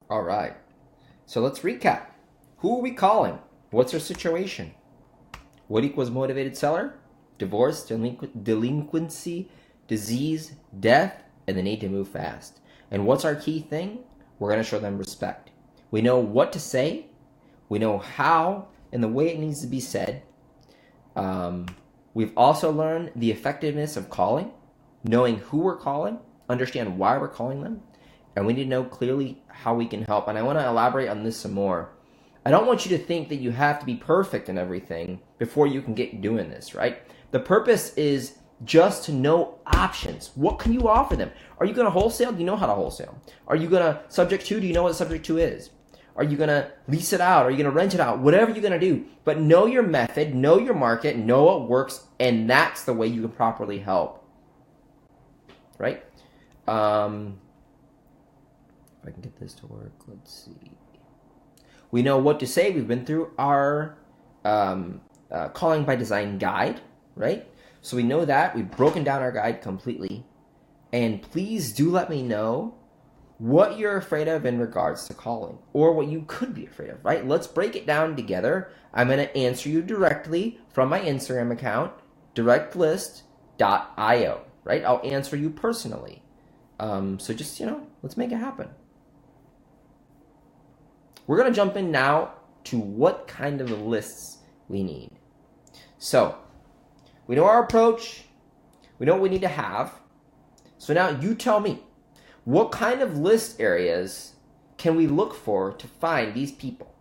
All right. So let's recap. Who are we calling? What's our situation? What equals motivated seller? Divorce, delinquency, disease, death, and the need to move fast. And what's our key thing? We're going to show them respect. We know what to say. We know how and the way it needs to be said. We've also learned the effectiveness of calling, knowing who we're calling, understand why we're calling them, and we need to know clearly how we can help. And I want to elaborate on this some more. I don't want you to think that you have to be perfect in everything before you can get doing this, right? The purpose is just to know options. What can you offer them? Are you going to wholesale? Do you know how to wholesale? Are you going to subject to? Do you know what subject to is? Are you going to lease it out? Are you going to rent it out? Whatever you're going to do. But know your method, know your market, know what works, and that's the way you can properly help. Right? If I can get this to work, let's see. We know what to say. We've been through our calling by design guide, right? So we know that. We've broken down our guide completely. And please do let me know what you're afraid of in regards to calling, or what you could be afraid of, right? Let's break it down together. I'm going to answer you directly from my Instagram account, directlist.io, right? I'll answer you personally. So just, let's make it happen. We're going to jump in now to what kind of lists we need. So we know our approach. We know what we need to have. So now you tell me, what kind of list areas can we look for to find these people,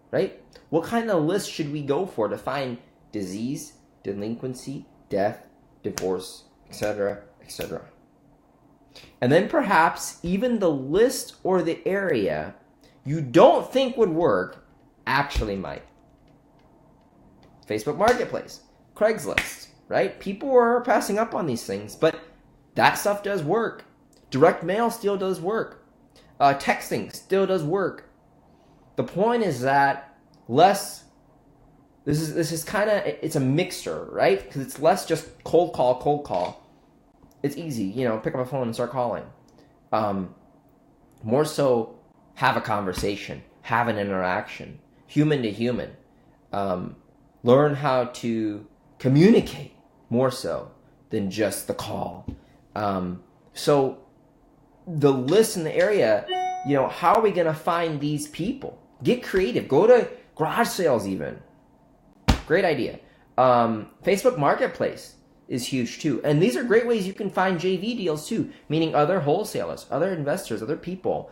right? What kind of list should we go for to find disease, delinquency, death, divorce, etc., etc.? And then perhaps even the list or the area you don't think would work actually might. Facebook Marketplace, Craigslist, right? People are passing up on these things, but that stuff does work. Direct mail still does work. Texting still does work. The point is that this is kind of, it's a mixture, right? Because it's less just cold call. It's easy, pick up a phone and start calling. More so, have a conversation, have an interaction, human to human. Learn how to communicate more so than just the call. So the list in the area, how are we going to find these people? Get creative. Go to garage sales even. Great idea. Facebook Marketplace is huge too. And these are great ways you can find JV deals too, meaning other wholesalers, other investors, other people.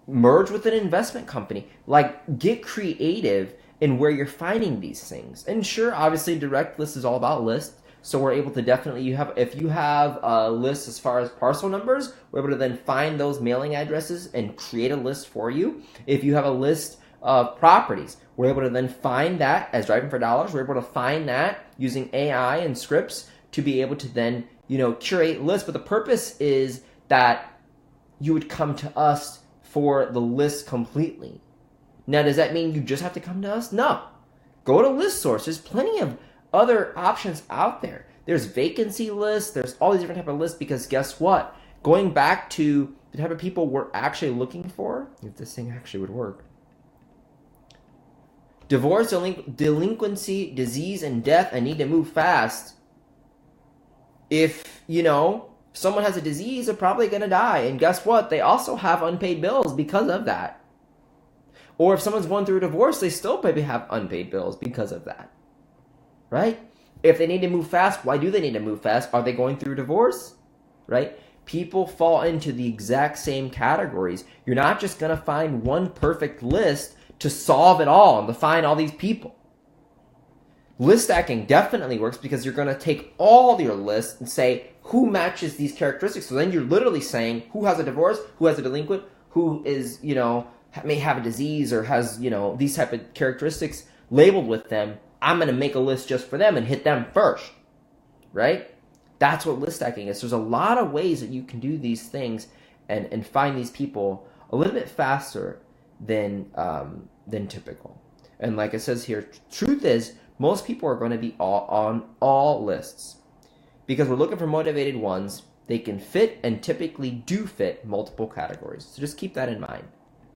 Merge with an investment company. Like, get creative in where you're finding these things. And sure, obviously, direct list is all about lists. So we're able to definitely, if you have a list as far as parcel numbers, we're able to then find those mailing addresses and create a list for you. If you have a list of properties, we're able to then find that as driving for dollars. We're able to find that using AI and scripts to be able to then, curate lists. But the purpose is that you would come to us for the list completely. Now, does that mean you just have to come to us? No. Go to list source. There's plenty of other options out there. There's vacancy lists. There's all these different type of lists, because guess what? Going back to the type of people we're actually looking for, if this thing actually would work. Divorce, delinquency, disease, and death, and need to move fast. If, someone has a disease, they're probably going to die. And guess what? They also have unpaid bills because of that. Or if someone's going through a divorce, they still maybe have unpaid bills because of that. Right? If they need to move fast, why do they need to move fast? Are they going through a divorce? Right? People fall into the exact same categories. You're not just going to find one perfect list to solve it all and to find all these people. List stacking definitely works because you're going to take all your lists and say, who matches these characteristics? So then you're literally saying, who has a divorce, who has a delinquent, who is, may have a disease or has, these type of characteristics labeled with them. I'm going to make a list just for them and hit them first, right? That's what list stacking is. There's a lot of ways that you can do these things and find these people a little bit faster than typical. And like it says here, truth is, most people are going to be on all lists because we're looking for motivated ones They can fit and typically do fit multiple categories. So just keep that in mind.